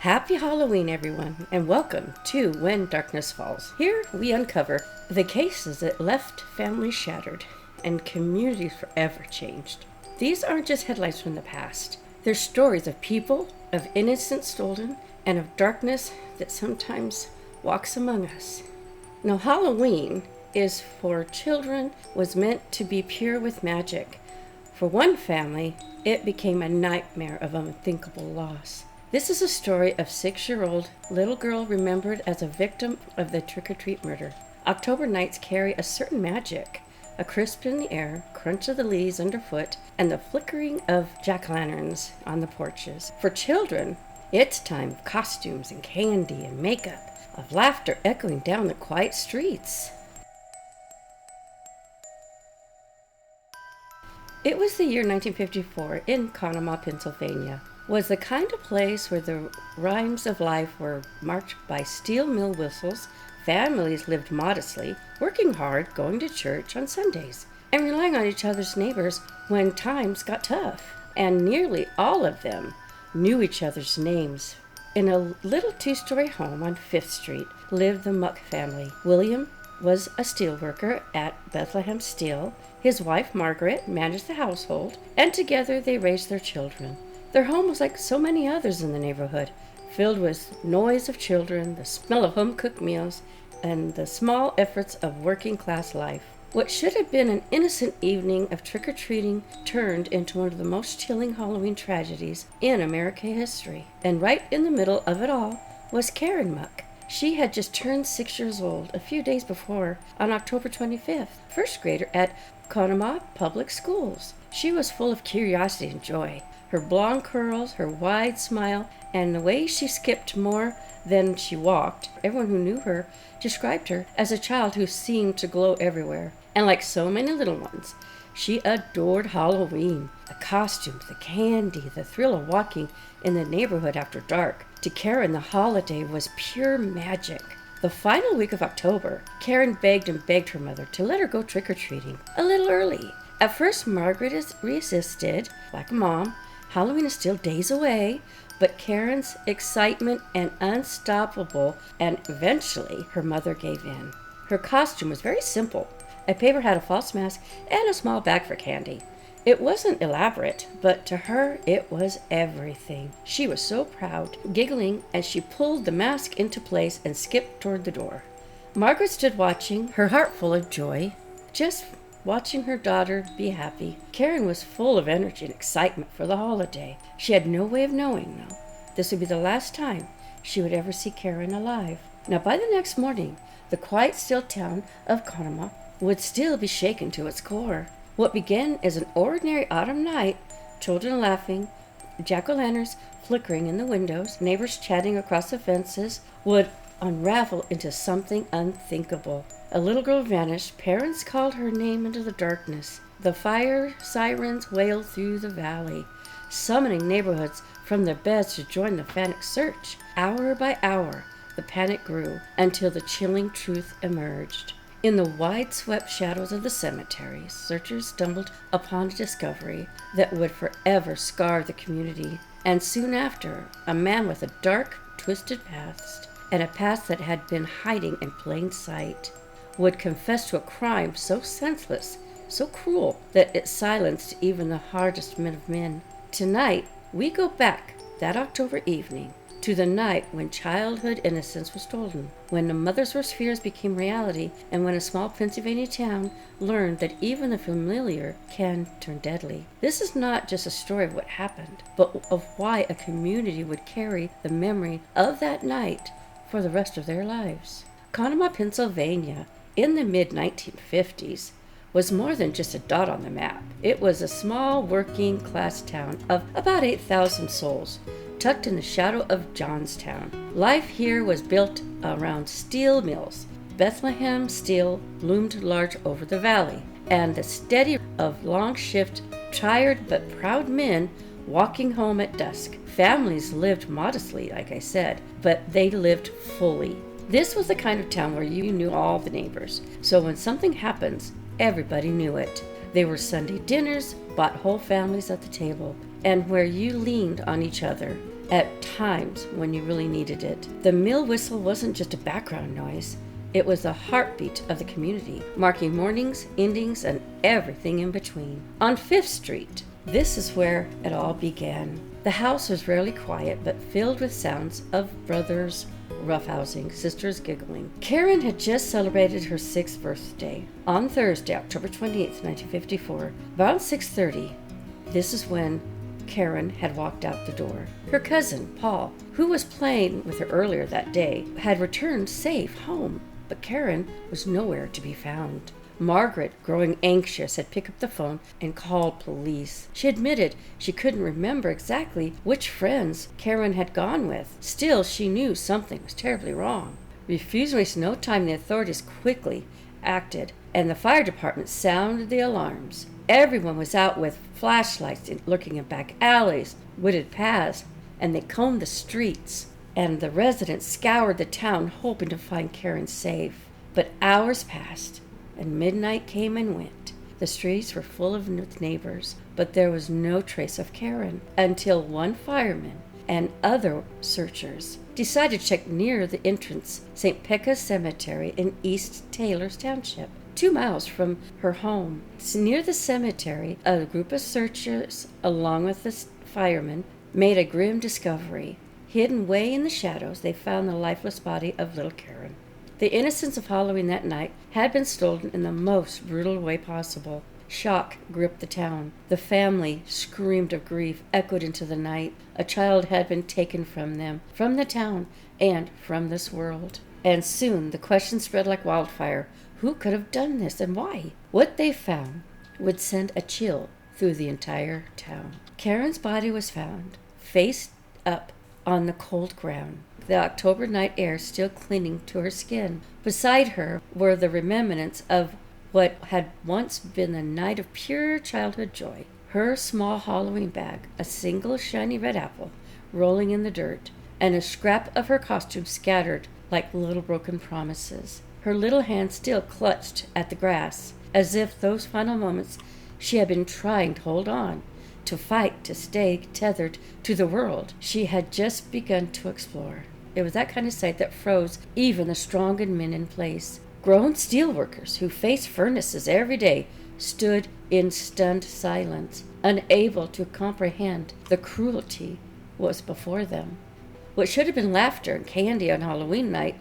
Happy Halloween, everyone, and welcome to When Darkness Falls. Here we uncover the cases that left families shattered and communities forever changed. These aren't just headlines from the past. They're stories of people, of innocence stolen, and of darkness that sometimes walks among us. Now, Halloween is for children, was meant to be pure with magic. For one family, it became a nightmare of unthinkable loss. This is a story of 6-year-old little girl remembered as a victim of the trick-or-treat murder. October nights carry a certain magic, a crisp in the air, crunch of the leaves underfoot, and the flickering of jack-o'-lanterns on the porches. For children, it's time of costumes and candy and makeup, of laughter echoing down the quiet streets. It was the year 1954 in Conemaugh, Pennsylvania. Was the kind of place where the rhymes of life were marked by steel mill whistles. Families lived modestly, working hard, going to church on Sundays, and relying on each other's neighbors when times got tough. And nearly all of them knew each other's names. In a little 2-story home on 5th Street lived the Mauk family. William was a steel worker at Bethlehem Steel. His wife, Margaret, managed the household, and together they raised their children. Their home was like so many others in the neighborhood, filled with noise of children, the smell of home-cooked meals, and the small efforts of working-class life. What should have been an innocent evening of trick-or-treating turned into one of the most chilling Halloween tragedies in American history. And right in the middle of it all was Karen Mauk. She had just turned 6 years old a few days before, on October 25th, first grader at Conemaugh Public Schools. She was full of curiosity and joy. Her blonde curls, her wide smile, and the way she skipped more than she walked. Everyone who knew her described her as a child who seemed to glow everywhere. And like so many little ones, she adored Halloween. The costumes, the candy, the thrill of walking in the neighborhood after dark. To Karen, the holiday was pure magic. The final week of October, Karen begged and begged her mother to let her go trick-or-treating a little early. At first, Margaret resisted, like a mom. Halloween is still days away, but Karen's excitement and unstoppable, and eventually her mother gave in. Her costume was very simple. A paper hat, a false mask, and a small bag for candy. It wasn't elaborate, but to her it was everything. She was so proud, giggling as she pulled the mask into place and skipped toward the door. Margaret stood watching, her heart full of joy, just watching her daughter be happy. Karen was full of energy and excitement for the holiday. She had no way of knowing, though, this would be the last time she would ever see Karen alive. Now, by the next morning, the quiet, still town of Conemaugh would still be shaken to its core. What began as an ordinary autumn night, children laughing, jack-o'-lanterns flickering in the windows, neighbors chatting across the fences, would unravel into something unthinkable. A little girl vanished. Parents called her name into the darkness. The fire sirens wailed through the valley, summoning neighborhoods from their beds to join the frantic search. Hour by hour, the panic grew until the chilling truth emerged. In the wide-swept shadows of the cemetery, searchers stumbled upon a discovery that would forever scar the community. And soon after, a man with a dark, twisted past, and a past that had been hiding in plain sight, would confess to a crime so senseless, so cruel, that it silenced even the hardest men of men. Tonight, we go back that October evening to the night when childhood innocence was stolen, when the mother's worst fears became reality, and when a small Pennsylvania town learned that even the familiar can turn deadly. This is not just a story of what happened, but of why a community would carry the memory of that night for the rest of their lives. Conemaugh, Pennsylvania, in the mid-1950s, was more than just a dot on the map. It was a small working-class town of about 8,000 souls, tucked in the shadow of Johnstown. Life here was built around steel mills. Bethlehem Steel loomed large over the valley, and the steady of long-shift, tired but proud men walking home at dusk. Families lived modestly, like I said, but they lived fully. This was the kind of town where you knew all the neighbors, so when something happens, everybody knew it. There were Sunday dinners, brought whole families at the table, and where you leaned on each other at times when you really needed it. The mill whistle wasn't just a background noise. It was the heartbeat of the community, marking mornings, endings, and everything in between. On 5th Street, this is where it all began. The house was rarely quiet, but filled with sounds of brothers roughhousing, sisters giggling. Karen had just celebrated her 6th birthday. On Thursday, October 28th, 1954, around 6:30, this is when Karen had walked out the door. Her cousin, Paul, who was playing with her earlier that day, had returned safe home, but Karen was nowhere to be found. Margaret, growing anxious, had picked up the phone and called police. She admitted she couldn't remember exactly which friends Karen had gone with. Still, she knew something was terribly wrong. Refusing to waste no time, the authorities quickly acted, and the fire department sounded the alarms. Everyone was out with flashlights, lurking in back alleys, wooded paths, and they combed the streets. And the residents scoured the town, hoping to find Karen safe. But hours passed, and midnight came and went. The streets were full of neighbors, but there was no trace of Karen until one fireman and other searchers decided to check near the entrance, St. Pekka's Cemetery in East Taylor's Township, 2 miles from her home. Near the cemetery, a group of searchers, along with the firemen, made a grim discovery. Hidden way in the shadows, they found the lifeless body of little Karen. The innocence of Halloween that night had been stolen in the most brutal way possible. Shock gripped the town. The family screamed of grief, echoed into the night. A child had been taken from them, from the town, and from this world. And soon the question spread like wildfire. Who could have done this, and why? What they found would send a chill through the entire town. Karen's body was found, face up on the cold ground, the October night air still clinging to her skin. Beside her were the remnants of what had once been the night of pure childhood joy. Her small Halloween bag, a single shiny red apple rolling in the dirt, and a scrap of her costume scattered like little broken promises. Her little hand still clutched at the grass, as if those final moments she had been trying to hold on, to fight, to stay tethered to the world she had just begun to explore. It was that kind of sight that froze even the strongest men in place. Grown steel workers who faced furnaces every day stood in stunned silence, unable to comprehend the cruelty was before them. What should have been laughter and candy on Halloween night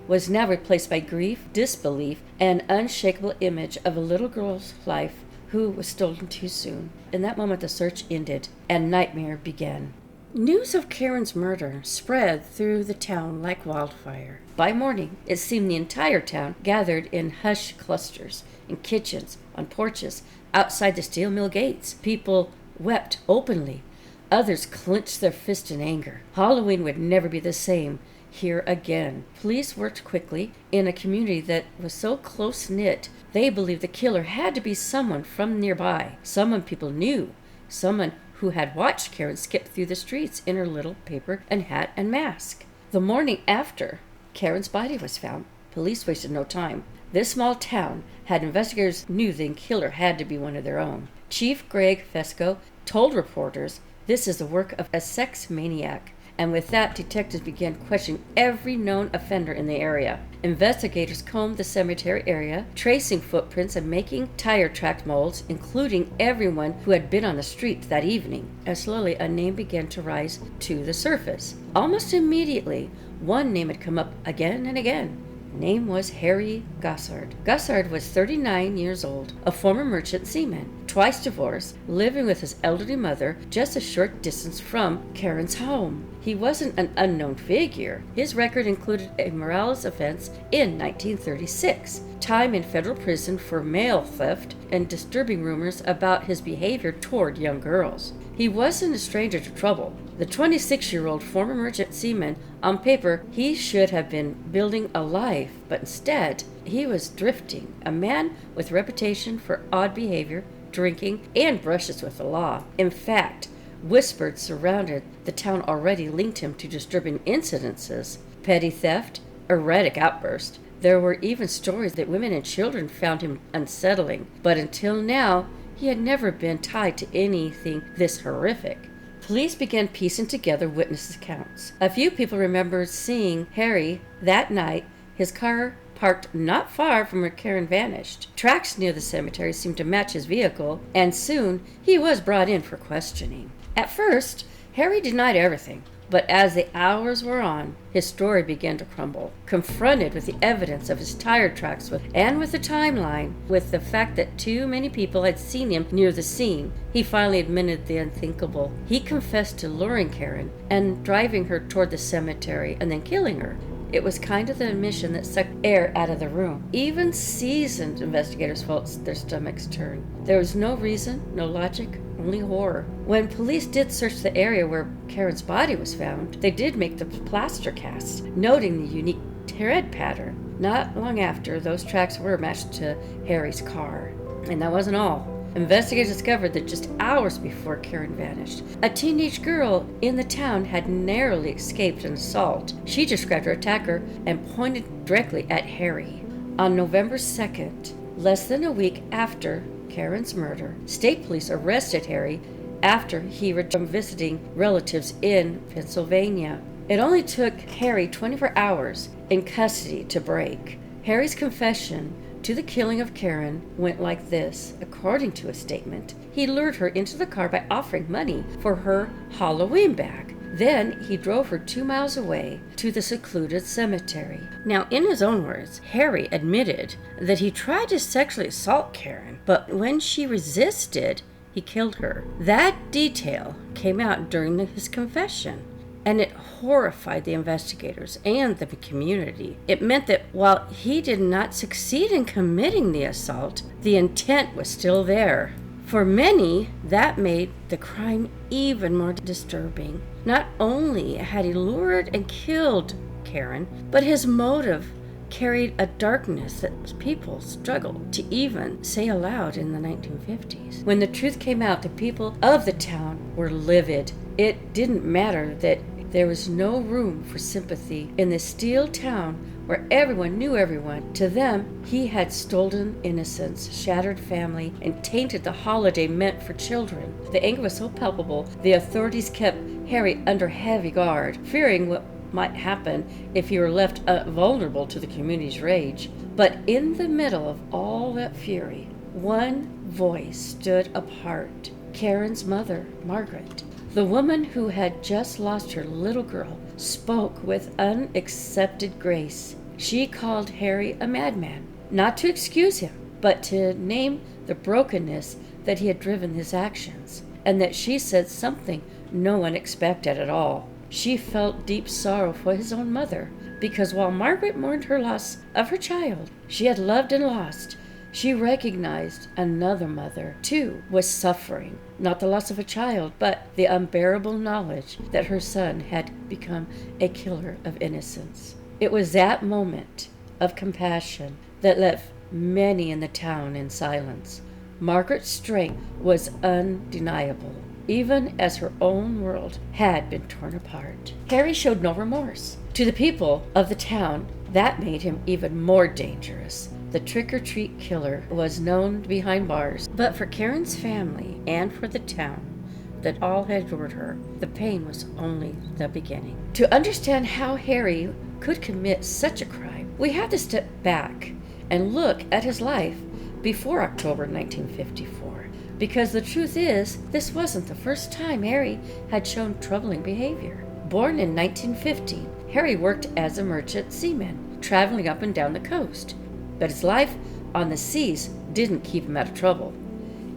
was now replaced by grief, disbelief, and unshakable image of a little girl's life who was stolen too soon. In that moment, the search ended, and nightmare began. News of Karen's murder spread through the town like wildfire. By morning, it seemed the entire town gathered in hushed clusters, in kitchens, on porches, outside the steel mill gates. People wept openly. Others clenched their fists in anger. Halloween would never be the same here again. Police worked quickly in a community that was so close-knit. They believed the killer had to be someone from nearby, someone people knew, someone who had watched Karen skip through the streets in her little paper and hat and mask. The morning after Karen's body was found, police wasted no time. This small town had investigators knew the killer had to be one of their own. Chief Greg Fesco told reporters, "This is the work of a sex maniac." And with that, detectives began questioning every known offender in the area. Investigators combed the cemetery area, tracing footprints and making tire track molds, including everyone who had been on the street that evening. And slowly, a name began to rise to the surface. Almost immediately, one name had come up again and again. Name was Harry Gassard. Gossard was 39 years old, a former merchant seaman, twice divorced, living with his elderly mother just a short distance from Karen's home. He wasn't an unknown figure. His record included a Morales offense in 1936, time in federal prison for mail theft, and disturbing rumors about his behavior toward young girls. He wasn't a stranger to trouble. The 26-year-old former merchant seaman, on paper, he should have been building a life, but instead, he was drifting, a man with a reputation for odd behavior, drinking, and brushes with the law. In fact, whispers surrounded the town already linked him to disturbing incidences, petty theft, erratic outbursts. There were even stories that women and children found him unsettling, but until now, he had never been tied to anything this horrific. Police began piecing together witness accounts. A few people remember seeing Harry that night, his car parked not far from where Karen vanished. Tracks near the cemetery seemed to match his vehicle, and soon he was brought in for questioning. At first, Harry denied everything, but as the hours wore on, his story began to crumble. Confronted with the evidence of his tire tracks and with the timeline, with the fact that too many people had seen him near the scene, he finally admitted the unthinkable. He confessed to luring Karen and driving her toward the cemetery and then killing her. It was kind of the admission that sucked air out of the room. Even seasoned investigators felt their stomachs turn. There was no reason, no logic, only horror. When police did search the area where Karen's body was found, they did make the plaster cast, noting the unique tread pattern. Not long after, those tracks were matched to Harry's car. And that wasn't all. Investigators discovered that just hours before Karen vanished, a teenage girl in the town had narrowly escaped an assault. She described her attacker and pointed directly at Harry. On November 2nd, less than a week after Karen's murder, state police arrested Harry after he returned from visiting relatives in Pennsylvania. It only took Harry 24 hours in custody to break. Harry's confession to the killing of Karen went like this. According to a statement, he lured her into the car by offering money for her Halloween bag. Then he drove her 2 miles away to the secluded cemetery. Now, in his own words, Harry admitted that he tried to sexually assault Karen, but when she resisted, he killed her. That detail came out during his confession, and it horrified the investigators and the community. It meant that while he did not succeed in committing the assault, the intent was still there. For many, that made the crime even more disturbing. Not only had he lured and killed Karen, but his motive carried a darkness that people struggled to even say aloud in the 1950s. When the truth came out, the people of the town were livid. It didn't matter that there was no room for sympathy in this steel town where everyone knew everyone. To them, he had stolen innocence, shattered family, and tainted the holiday meant for children. The anger was so palpable, the authorities kept Harry under heavy guard, fearing what might happen if he were left vulnerable to the community's rage. But in the middle of all that fury, one voice stood apart. Karen's mother, Margaret. The woman who had just lost her little girl spoke with unaccepted grace. She called Harry a madman, not to excuse him, but to name the brokenness that he had driven his actions, and that she said something no one expected at all. She felt deep sorrow for his own mother, because while Margaret mourned her loss of her child she had loved and lost, she recognized another mother, too, was suffering. Not the loss of a child, but the unbearable knowledge that her son had become a killer of innocence. It was that moment of compassion that left many in the town in silence. Margaret's strength was undeniable, even as her own world had been torn apart. Harry showed no remorse. To the people of the town, that made him even more dangerous. The trick-or-treat killer was known behind bars, but for Karen's family and for the town that all had adored her, the pain was only the beginning. To understand how Harry could commit such a crime, we have to step back and look at his life before October 1954, because the truth is, this wasn't the first time Harry had shown troubling behavior. Born in 1915, Harry worked as a merchant seaman, traveling up and down the coast. But his life on the seas didn't keep him out of trouble.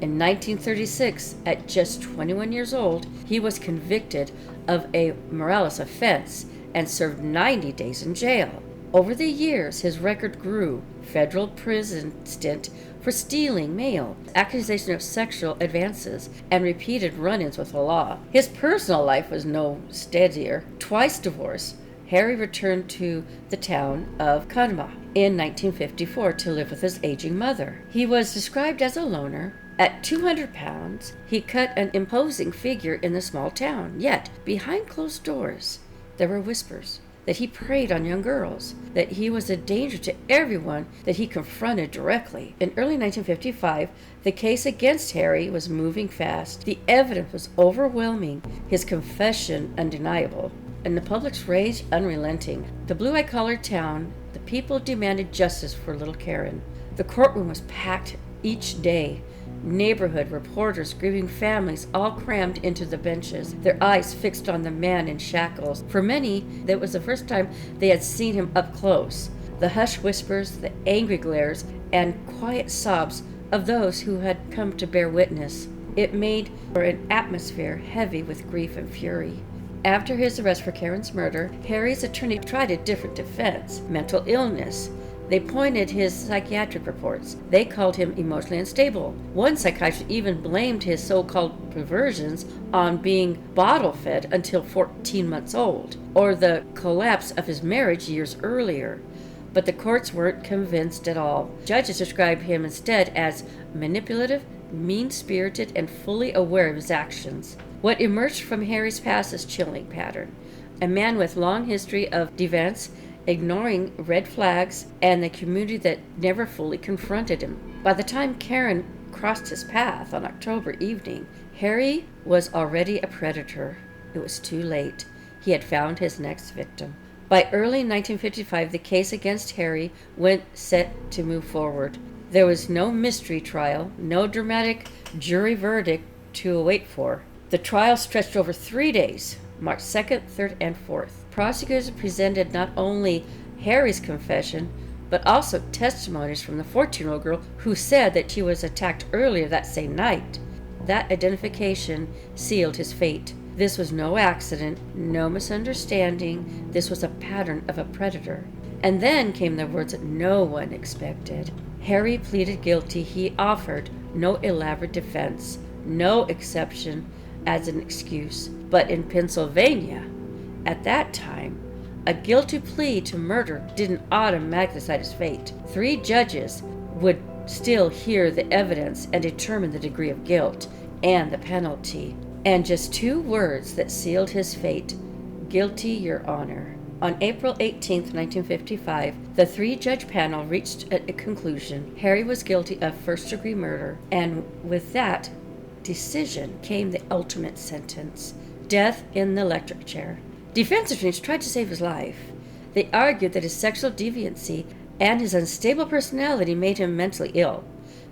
In 1936, at just 21 years old, he was convicted of a morales offense and served 90 days in jail. Over the years, his record grew. Federal prison stint for stealing mail, accusation of sexual advances, and repeated run-ins with the law. His personal life was no steadier. Twice divorced, Harry returned to the town of Conemaugh in 1954 to live with his aging mother. He was described as a loner. At 200 pounds, he cut an imposing figure in the small town. Yet, behind closed doors, there were whispers. that he preyed on young girls, that he was a danger to everyone that he confronted directly. In early 1955, the case against Harry was moving fast. The evidence was overwhelming, his confession undeniable, and the public's rage unrelenting. The blue-eye-collared town, the people demanded justice for little Karen. The courtroom was packed each day. Neighborhood reporters, grieving families, all crammed into the benches, their eyes fixed on the man in shackles. For many, that was the first time they had seen him up close. The hushed whispers, the angry glares, and quiet sobs of those who had come to bear witness. It made for an atmosphere heavy with grief and fury. After his arrest for Karen's murder, Harry's attorney tried a different defense: mental illness. They pointed his psychiatric reports. They called him emotionally unstable. One psychiatrist even blamed his so-called perversions on being bottle-fed until 14 months old, or the collapse of his marriage years earlier. But the courts weren't convinced at all. Judges described him instead as manipulative, mean-spirited, and fully aware of his actions. What emerged from Harry's past is chilling pattern. A man with long history of defiance, ignoring red flags, and the community that never fully confronted him. By the time Karen crossed his path on October evening, Harry was already a predator. It was too late. He had found his next victim. By early 1955, the case against Harry went set to move forward. There was no mystery trial, no dramatic jury verdict to await for. The trial stretched over 3 days, March 2nd, 3rd, and 4th. Prosecutors presented not only Harry's confession, but also testimonies from the 14-year-old girl who said that she was attacked earlier that same night. That identification sealed his fate. This was no accident, no misunderstanding. This was a pattern of a predator. And then came the words that no one expected. Harry pleaded guilty. He offered no elaborate defense, no exception as an excuse. But in Pennsylvania, at that time, a guilty plea to murder didn't automatically decide his fate. 3 judges would still hear the evidence and determine the degree of guilt and the penalty. And just 2 words that sealed his fate: guilty, your honor. On April 18, 1955, the 3-judge panel reached a conclusion. Harry was guilty of first-degree murder, and with that decision came the ultimate sentence: death in the electric chair. Defense attorneys tried to save his life. They argued that his sexual deviancy and his unstable personality made him mentally ill.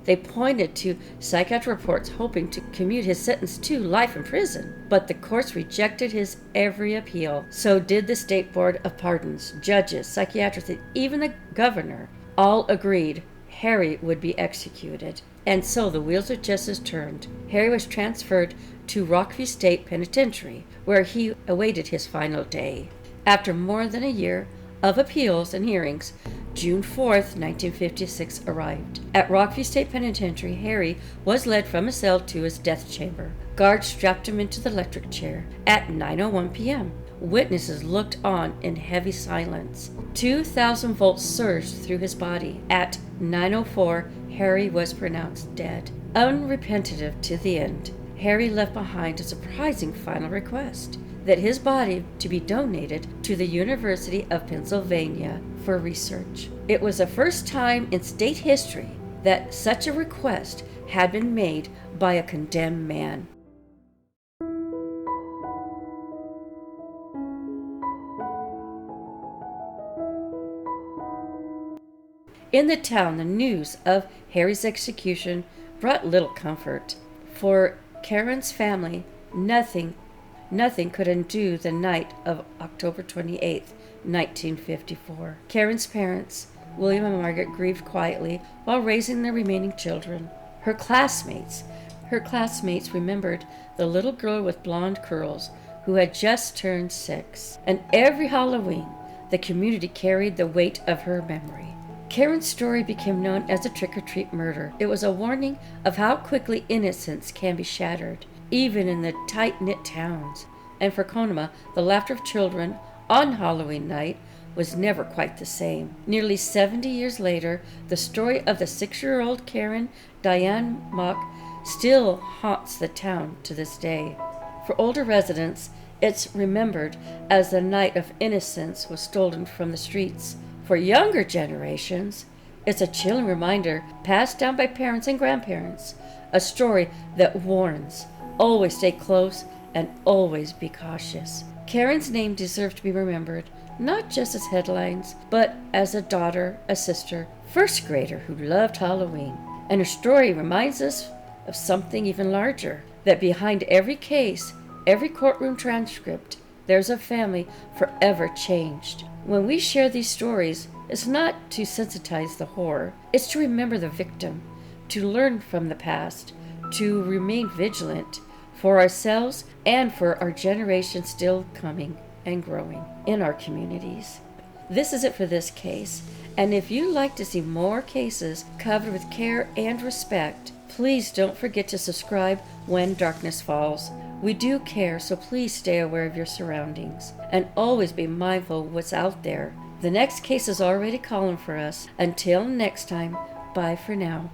They pointed to psychiatric reports hoping to commute his sentence to life in prison. But the courts rejected his every appeal. So did the State Board of Pardons, judges, psychiatrists, and even the governor. All agreed Harry would be executed. And so the wheels of justice turned. Harry was transferred to Rockview State Penitentiary, where he awaited his final day. After more than a year of appeals and hearings, June 4th, 1956 arrived. At Rockview State Penitentiary, Harry was led from his cell to his death chamber. Guards strapped him into the electric chair. At 9:01 p.m., witnesses looked on in heavy silence. 2,000 volts surged through his body. At 9:04, Harry was pronounced dead. Unrepentant to the end, Harry left behind a surprising final request: that his body to be donated to the University of Pennsylvania for research. It was the first time in state history that such a request had been made by a condemned man. In the town, the news of Harry's execution brought little comfort. For Karen's family, nothing could undo the night of October 28, 1954. Karen's parents, William and Margaret, grieved quietly while raising their remaining children. Her classmates remembered the little girl with blonde curls who had just turned 6. And every Halloween, the community carried the weight of her memory. Karen's story became known as the trick-or-treat murder. It was a warning of how quickly innocence can be shattered, even in the tight-knit towns. And for Conemaugh, the laughter of children on Halloween night was never quite the same. Nearly 70 years later, the story of the 6-year-old Karen Diane Mauk still haunts the town to this day. For older residents, It's remembered as the night of innocence was stolen from the streets. For younger generations, it's a chilling reminder passed down by parents and grandparents, a story that warns, always stay close and always be cautious. Karen's name deserves to be remembered, not just as headlines, but as a daughter, a sister, first grader who loved Halloween. And her story reminds us of something even larger, that behind every case, every courtroom transcript, there's a family forever changed. When we share these stories, it's not to sensitize the horror, it's to remember the victim, to learn from the past, to remain vigilant for ourselves and for our generation still coming and growing in our communities. This is it for this case, and if you'd like to see more cases covered with care and respect, please don't forget to subscribe when darkness falls. We do care, so please stay aware of your surroundings and always be mindful of what's out there. The next case is already calling for us. Until next time, bye for now.